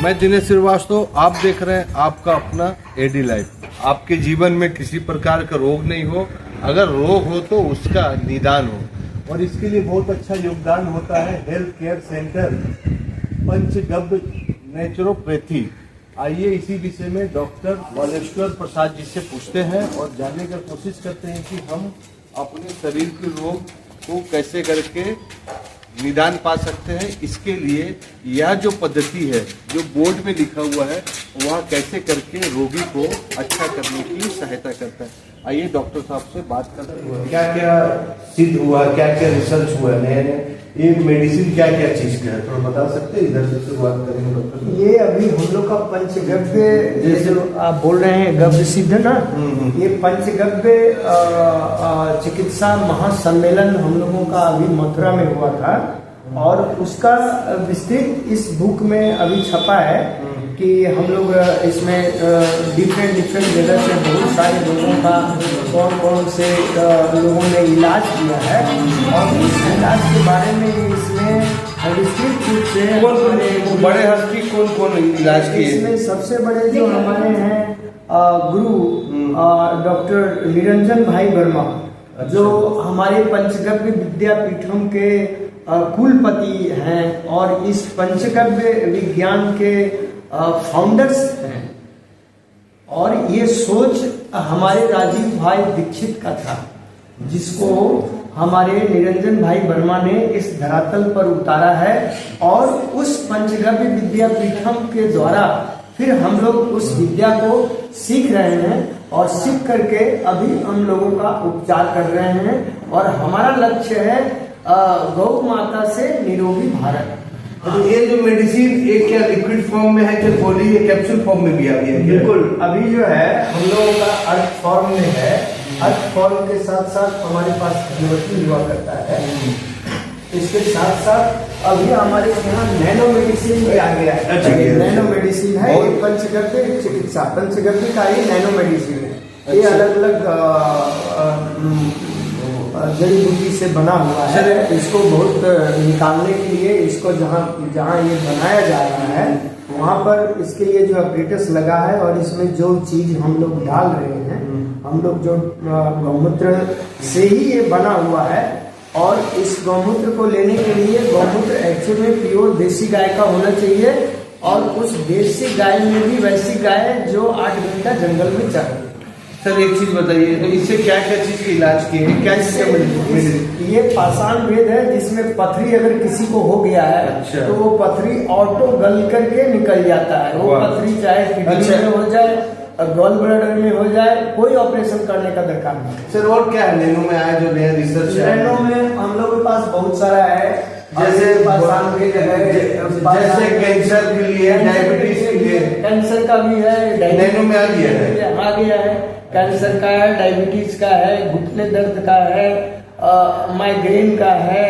मैं दिनेश श्रीवास्तव, आप देख रहे हैं आपका अपना एडी लाइफ। आपके जीवन में किसी प्रकार का रोग नहीं हो, अगर रोग हो तो उसका निदान हो, और इसके लिए बहुत अच्छा योगदान होता है हेल्थ केयर सेंटर पंचगव्य नेचुरोपैथी। आइए इसी विषय में डॉक्टर बालेश्वर प्रसाद जी से पूछते हैं और जानने की कोशिश करते हैं कि हम अपने शरीर के रोग को कैसे करके निदान पा सकते हैं। इसके लिए यह जो पद्धति है जो बोर्ड में लिखा हुआ है वह कैसे करके रोगी को अच्छा करने की सहायता करता है। आइए डॉक्टर साहब से बात करते हैं। क्या क्या सिद्ध हुआ, क्या क्या रिसर्च हुआ, नए नए ये मेडिसिन क्या क्या चीज का है, थोड़ा बता सकते हैं? इधर से शुरुआत करेंगे डॉक्टर। ये अभी हम लोग का पंचगव्य जैसे आप बोल रहे हैं गव्य सिद्ध ना, ये पंचगव्य चिकित्सा महासम्मेलन हम लोगों का अभी मथुरा में हुआ था, और उसका विस्तृत इस बुक में अभी छपा है कि हम लोग इसमें डिफरेंट जगह से बहुत सारे लोगों का कौन कौन से लोगों ने इलाज किया है, और उस इलाज के बारे में इसमें विस्तृत रूप से बड़े हस्ती कौन कौन इलाज किए? इसमें सबसे बड़े जो हमारे हैं गुरु डॉक्टर निरंजन भाई वर्मा, जो हमारे पंचगव्य विद्यापीठम के कुलपति हैं और इस पंचगव्य विज्ञान के फाउंडर्स हैं। और ये सोच हमारे राजीव भाई दीक्षित का था, जिसको हमारे निरंजन भाई वर्मा ने इस धरातल पर उतारा है, और उस पंचगव्य विद्यापीठम के द्वारा फिर हम लोग उस विद्या को सीख रहे हैं, और सीख करके अभी हम लोगों का उपचार कर रहे हैं। और हमारा लक्ष्य है गौ माता से निरोगी भारत। तो ये जो मेडिसिन ये क्या लिक्विड फॉर्म में है कि गोली या कैप्सूल फॉर्म में भी आ गया? बिल्कुल, अभी जो है हम लोगों का अर्थ फॉर्म में है। अर्थ फॉर्म के साथ साथ हमारे पास परिवर्तन हुआ करता है। इसके साथ साथ अभी हमारे यहाँ नैनो मेडिसिन भी आ गया है। अच्छा, नैनो मेडिसिन है, ये पंचगव्य चिकित्सा, पंचगव्य का ये नैनो मेडिसिन है। ये अलग अलग जड़ी बूटी से बना हुआ है। इसको बहुत निकालने के लिए इसको जहाँ ये बनाया जा रहा है वहाँ पर इसके लिए जो अपरेटस लगा है, और इसमें जो चीज हम लोग डाल रहे हैं, हम लोग जो गौमूत्र से ही ये बना हुआ है। और इस गौमूत्र को लेने के लिए गौमूत्र एक्चुअली में प्योर देसी गाय का होना चाहिए, और उस देसी गाय में भी वैसी गाय जो 8 घंटा जंगल में चल रही है। सर एक चीज बताइए, तो इससे क्या क्या चीज के इलाज किए हैं? क्या इससे ये पाषाण भेद है, जिसमें पथरी अगर किसी को हो गया है, अच्छा, तो वो पथरी ऑटो गल करके निकल जाता है। वो पथरी चाहे किडनी में हो जाए, गॉल ब्लैडर में हो जाए, कोई ऑपरेशन करने का दरकार नहीं। सर और क्या है नैनो में आया जो नया रिसर्च? नैनो में हम लोग के पास बहुत सारा है, जैसे पाषाण भेद है, जैसे कैंसर के लिए, डायबिटीज के लिए, कैंसर का भी है, नैनो में आ गया है। कैंसर का है, डायबिटीज का है, घुटने दर्द का है, माइग्रेन का है।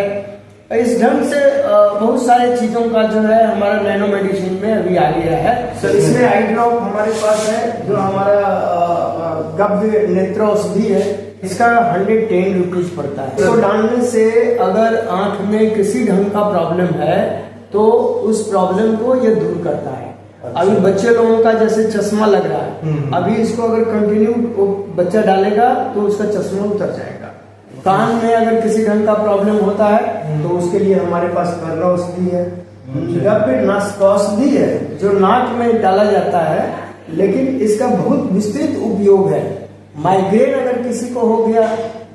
इस ढंग से बहुत सारे चीजों का जो है हमारा नैनो मेडिसिन में अभी आ गया है। सर इसमें आई ड्रॉप हमारे पास है, जो हमारा गव्य नेत्र औषधि है। इसका 110 रुपीज पड़ता है। इसको डालने से अगर आंख में किसी ढंग का प्रॉब्लम है तो उस प्रॉब्लम को ये दूर करता है। अभी बच्चे लोगों का जैसे चश्मा लग रहा है, अभी इसको अगर कंटिन्यू बच्चा डालेगा तो उसका चश्मा उतर जाएगा। कान में अगर किसी ढंग का प्रॉब्लम होता है तो उसके लिए हमारे पास कर्ण औषधि है, या फिर नासिक औषधि है जो नाक में डाला जाता है, लेकिन इसका बहुत विस्तृत उपयोग है। माइग्रेन अगर किसी को हो गया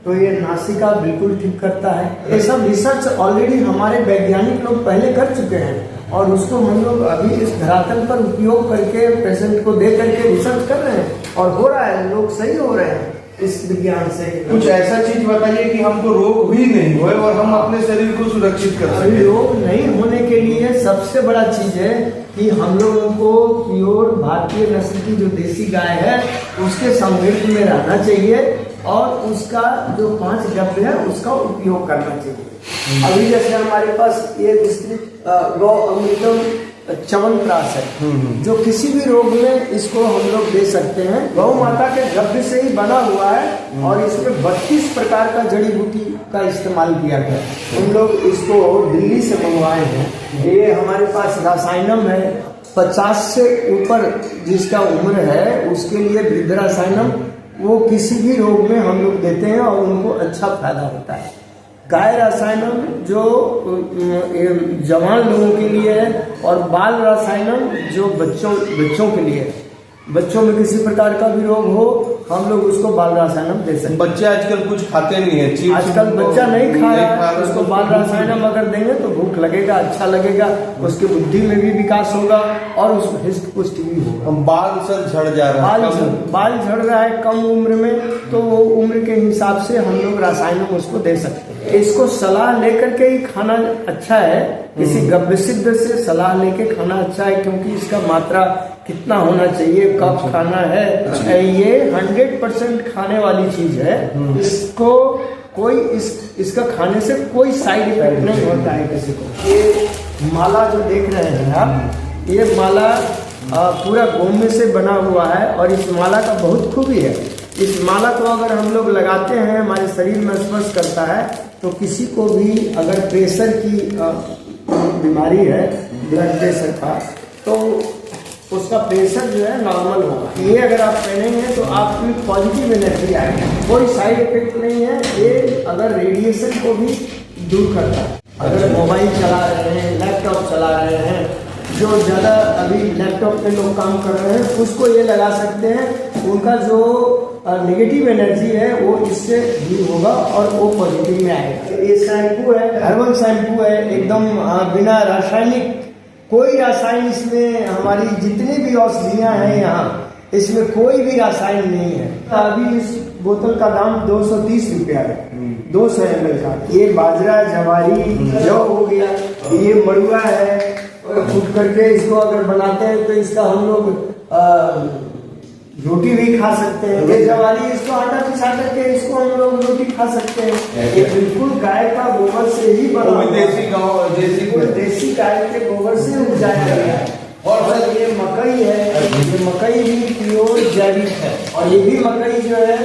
तो ये नासिका बिल्कुल ठीक करता है। ये सब रिसर्च ऑलरेडी हमारे वैज्ञानिक लोग पहले कर चुके हैं, और उसको हम लोग अभी इस धरातल पर उपयोग करके पेशेंट को दे करके रिसर्च कर रहे हैं, और हो रहा है, लोग सही हो रहे हैं इस विज्ञान से। कुछ ऐसा चीज बताइए कि हमको रोग भी नहीं होए और हम अपने शरीर को सुरक्षित कर सकें। रोग नहीं होने के लिए सबसे बड़ा चीज है कि हम लोगों को प्योर भारतीय नस्ल की जो देसी गाय है उसके समृद्ध में रहना चाहिए, और उसका जो 5 गव्य है उसका उपयोग करना चाहिए। अभी जैसे हमारे पास ये विस्तृत गौ अमृतम च्यवनप्राश है, जो किसी भी रोग में इसको हम लोग दे सकते हैं। गौ माता के गव्य से ही बना हुआ है, और इसमें 32 प्रकार का जड़ी बूटी का इस्तेमाल किया गया है। हम लोग इसको दिल्ली से मंगवाए हैं। ये हमारे पास रासायनम है, 50 से ऊपर जिसका उम्र है उसके लिए वृद्धाश्रम वो किसी भी रोग में हम लोग देते हैं और उनको अच्छा फायदा होता है। गाय रसायनम जो जवान लोगों के लिए है और बाल रसायनम जो बच्चों के लिए है। बच्चों में किसी प्रकार का भी रोग हो हम लोग उसको बाल रसायनम दे सकते हैं। बच्चे आजकल कुछ खाते नहीं है, आजकल बच्चा नहीं खा रहा है, उसको बाल रसायनम अगर देंगे तो भूख लगेगा, अच्छा लगेगा, उसकी बुद्धि में भी विकास होगा और उसको हृष्ट पुष्टि भी होगा। बाल सर झड़ जा रहा है, बाल झड़ रहा है कम उम्र में, तो वो उम्र के हिसाब से हम लोग रसायनम उसको दे सकते हैं। इसको सलाह लेकर के ही खाना अच्छा है, किसी गव्य सिद्ध से सलाह लेके खाना अच्छा है, क्योंकि इसका मात्रा कितना होना चाहिए, कब खाना है, ये 100% खाने वाली चीज है। इसको कोई इसका खाने से कोई साइड इफेक्ट नहीं होता है किसी को। ये माला जो देख रहे हैं आप, ये माला पूरा गोमे से बना हुआ है और इस माला का बहुत खूबी है। इस माला को अगर हम लोग लगाते हैं हमारे शरीर में स्पर्श करता है तो किसी को भी अगर प्रेशर की बीमारी है, ब्लड प्रेशर का, तो उसका प्रेशर जो है नॉर्मल होगा। ये अगर आप पहनेंगे तो आपकी पॉजिटिव एनर्जी आएगी, कोई साइड इफेक्ट नहीं है। ये अगर रेडिएशन को भी दूर करता है। अगर मोबाइल चला रहे हैं, लैपटॉप चला रहे हैं, जो ज़्यादा अभी लैपटॉप पे लोग काम कर रहे हैं उसको ये लगा सकते हैं। उनका जो नेगेटिव एनर्जी है वो इससे दूर होगा और वो पॉजिटिव में आएगा। ये शैम्पू है, हर्बल शैम्पू है, एकदम बिना रासायनिक, कोई रासायन इसमें, हमारी जितनी भी औषधियाँ हैं यहाँ इसमें कोई भी रासायन नहीं है। अभी इस बोतल का दाम 230 रुपया है, 200 ml का। ये बाजरा, जवारी, जौ हो गया, ये मड़ुआ है, कूट करके इसको अगर बनाते हैं तो इसका हम लोग रोटी भी खा सकते हैं। ये जवारी, इसको आटा पिसा करके इसको हम लोग रोटी खा सकते हैं। ये बिल्कुल गाय का गोबर से ही बना, देसी गाय के गोबर से उपजाया गया है। और ये मकई है, ये मकई भी प्योर जैविक है और ये भी मकई जो है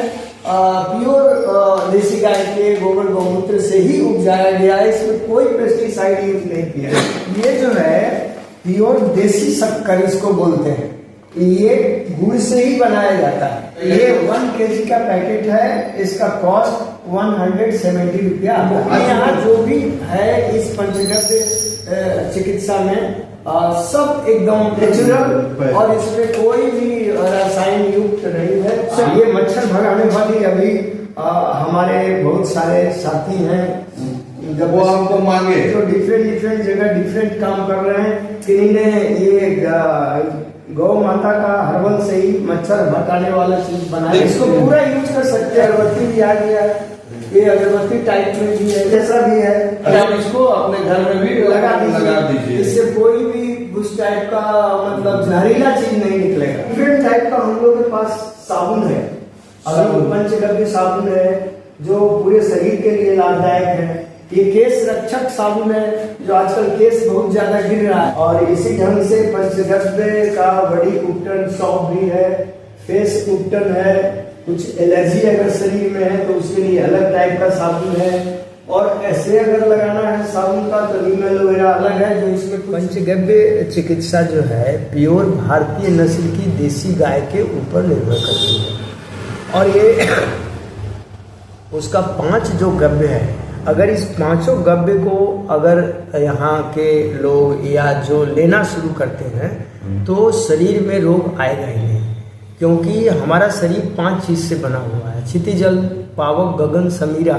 प्योर देसी गाय के गोबर गौमूत्र से ही उपजाया गया है। इसमें कोई पेस्टिसाइड यूज नहीं किया। ये जो है प्योर देसी शक्कर इसको बोलते हैं, ये गुड़ से ही बनाया जाता है। ये 1 kg का पैकेट है, इसका कॉस्ट 170 रुपया। यहाँ जो भी है इस पंचगव्य चिकित्सा में सब एकदम नेचुरल और इसमें कोई भी रासायन युक्त नहीं है। ये मच्छर भगाने वाली अभी हमारे बहुत सारे साथी हैं, जब वो हमको मांगे जो डिफरेंट जगह डिफरेंट काम कर रहे हैं, कि इन्हें ये गौ माता का हर्बल से ही मच्छर भगाने वाला चीज बनाया, इसको पूरा यूज कर सकते हैं। अगरबत्ती भी आ गया, ये अगरबत्ती टाइप में भी है, ऐसा भी है, आप इसको अपने घर में भी लगा दीजिए। इससे कोई भी उस टाइप का मतलब जहरीला चीज नहीं निकलेगा। डिफरेंट टाइप का हम लोग के पास साबुन है, पंचगव्य साबुन है जो पूरे शरीर के लिए लाभदायक है। ये केस रक्षक साबुन है, जो आजकल केस बहुत ज्यादा गिर रहा है, और इसी ढंग से पंचगव्य का बॉडी उपटन सॉप भी है, फेस उपटन है। कुछ एलर्जी अगर शरीर में है तो उसके लिए अलग टाइप का साबुन है, और ऐसे अगर लगाना है साबुन का तो नीम एलोवेरा अलग है। जो इसमें पंचगव्य चिकित्सा जो है प्योर भारतीय नस्ल की देसी गाय के ऊपर निर्भर करती है, और ये उसका 5 जो गव्य है, अगर इस 5 गव्य को अगर यहाँ के लोग या जो लेना शुरू करते हैं तो शरीर में रोग आएगा ही नहीं, क्योंकि हमारा शरीर 5 चीज से बना हुआ है, क्षितिजल, पावक, गगन, समीरा,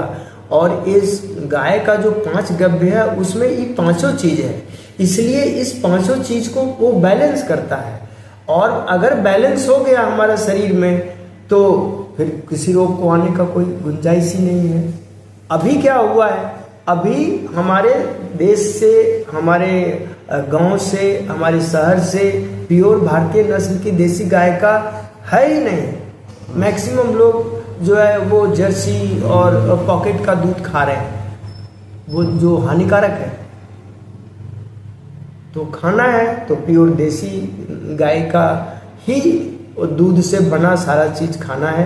और इस गाय का जो 5 गव्य है उसमें ये 5 चीज है, इसलिए इस 5 चीज को वो बैलेंस करता है। और अगर बैलेंस हो गया हमारा शरीर में तो फिर किसी रोग को आने का कोई गुंजाइश ही नहीं है। अभी क्या हुआ है, अभी हमारे देश से, हमारे गांव से, हमारे शहर से प्योर भारतीय नस्ल की देसी गाय का है ही नहीं। मैक्सिमम लोग जो है वो जर्सी और पॉकेट का दूध खा रहे हैं, वो जो हानिकारक है। तो खाना है तो प्योर देसी गाय का ही दूध से बना सारा चीज खाना है,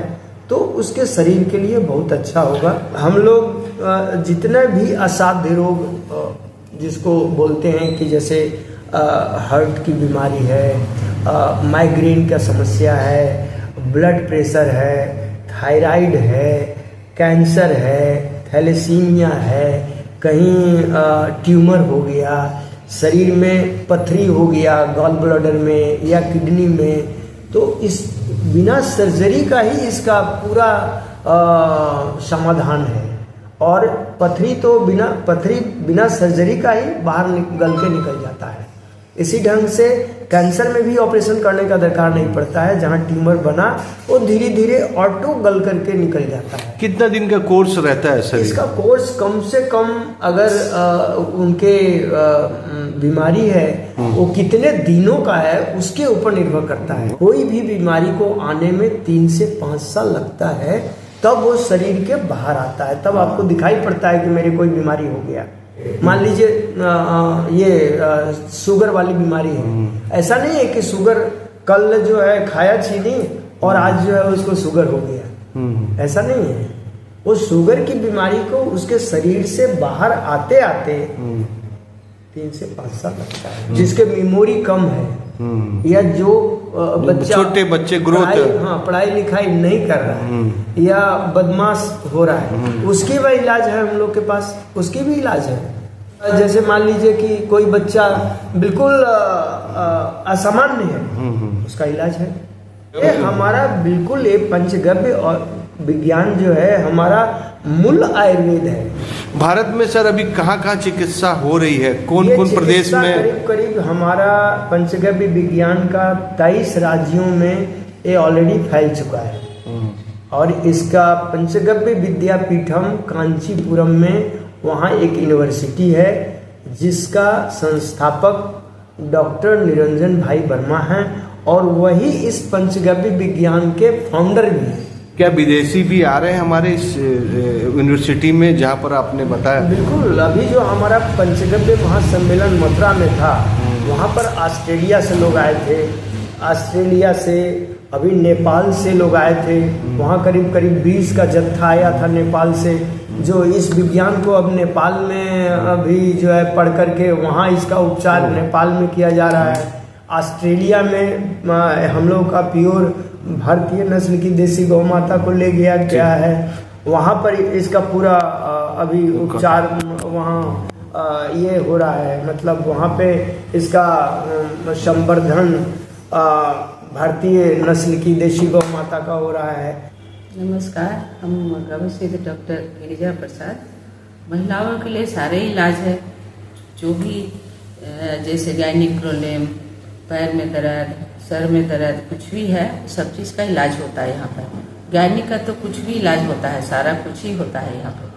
तो उसके शरीर के लिए बहुत अच्छा होगा। हम लोग जितने भी असाध्य रोग जिसको बोलते हैं कि जैसे हार्ट की बीमारी है, माइग्रेन का समस्या है, ब्लड प्रेशर है, थायराइड है, कैंसर है, थैलेसीमिया है, कहीं ट्यूमर हो गया, शरीर में पथरी हो गया गॉल ब्लैडर में या किडनी में, तो इस बिना सर्जरी का ही इसका पूरा समाधान है। और पथरी बिना सर्जरी का ही बाहर गल के निकल जाता है। इसी ढंग से कैंसर में भी ऑपरेशन करने का दरकार नहीं पड़ता है। जहाँ ट्यूमर बना वो धीरे धीरे ऑटो गल करके निकल जाता है। कितना दिन का कोर्स रहता है सर? इसका कोर्स कम से कम अगर उनके बीमारी है वो कितने दिनों का है उसके ऊपर निर्भर करता है। कोई भी बीमारी को आने में 3 से 5 साल लगता है, तब वो शरीर के बाहर आता है, तब आपको दिखाई पड़ता है कि मेरे कोई बीमारी हो गया। मान लीजिए ये शुगर वाली बीमारी है, ऐसा नहीं है कि शुगर कल जो है खाया चीनी और आज जो है उसको शुगर हो गया, ऐसा नहीं है। वो शुगर की बीमारी को उसके शरीर से बाहर आते आते 3 से 5 साल लगता है। जिसके मेमोरी कम है या जो बच्चा छोटे बच्चे ग्रोथ पढ़ाई लिखाई नहीं कर रहा है या बदमाश हो रहा है, उसकी भी इलाज है हम लोग के पास, उसकी भी इलाज है। जैसे मान लीजिए कि कोई बच्चा बिल्कुल असामान्य है, उसका इलाज है। ये हमारा बिल्कुल ये पंचगव्य और विज्ञान जो है हमारा मूल आयुर्वेद है। भारत में सर अभी कहाँ चिकित्सा हो रही है, कौन कौन प्रदेश में? करीब हमारा पंचगव्य विज्ञान का 23 राज्यों में ये ऑलरेडी फैल चुका है। और इसका पंचगव्य विद्यापीठम कांचीपुरम में वहाँ एक यूनिवर्सिटी है जिसका संस्थापक डॉक्टर निरंजन भाई वर्मा हैं और वही इस पंचगव्य विज्ञान के फाउंडर भी हैं। क्या विदेशी भी आ रहे हैं हमारे इस यूनिवर्सिटी में जहाँ पर आपने बताया? बिल्कुल। अभी जो हमारा पंचगव्य महासम्मेलन मथुरा में था, वहाँ पर ऑस्ट्रेलिया से लोग आए थे, ऑस्ट्रेलिया से, अभी नेपाल से लोग आए थे। वहाँ करीब 20 का जत्था आया था नेपाल से, जो इस विज्ञान को अब नेपाल में अभी जो है पढ़ करके वहाँ इसका उपचार नेपाल में किया जा रहा है। ऑस्ट्रेलिया में हम लोग का प्योर भारतीय नस्ल की देसी गौ माता को ले गया है, वहाँ पर इसका पूरा अभी उपचार वहाँ ये हो रहा है। मतलब वहाँ पे इसका संवर्धन भारतीय नस्ल की देसी गौ माता का हो रहा है। नमस्कार, हम गवसिद्ध डॉक्टर गिरिजा प्रसाद। महिलाओं के लिए सारे इलाज है, जो भी जैसे गायनिक प्रॉब्लम, पैर में दर्द, सर में दर्द, कुछ भी है, सब चीज़ का इलाज होता है यहाँ पर। गायनिक का तो कुछ भी इलाज होता है, सारा कुछ ही होता है यहाँ पर।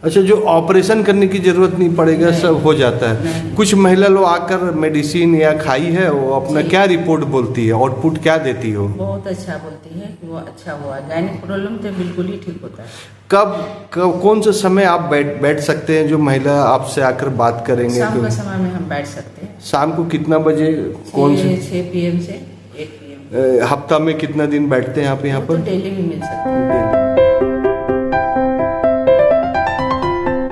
अच्छा, जो ऑपरेशन करने की जरूरत नहीं पड़ेगा, सब हो जाता है। कुछ महिला लोग आकर मेडिसिन या खाई है, वो अपना क्या रिपोर्ट बोलती है, आउटपुट क्या देती हो? बहुत अच्छा बोलती है कि वो अच्छा हुआ। गायनिक प्रॉब्लम तो बिल्कुल ही ठीक होता है। कब कौन सा समय आप बैठ सकते हैं जो महिला आपसे आकर बात करेंगे? शाम का समय में हम बैठ सकते हैं। शाम को कितना बजे? कौन से? 6 PM से 8 PM। हफ्ता में कितना दिन बैठते हैं आप यहाँ पर? तो डेली भी मिल सकते हैं।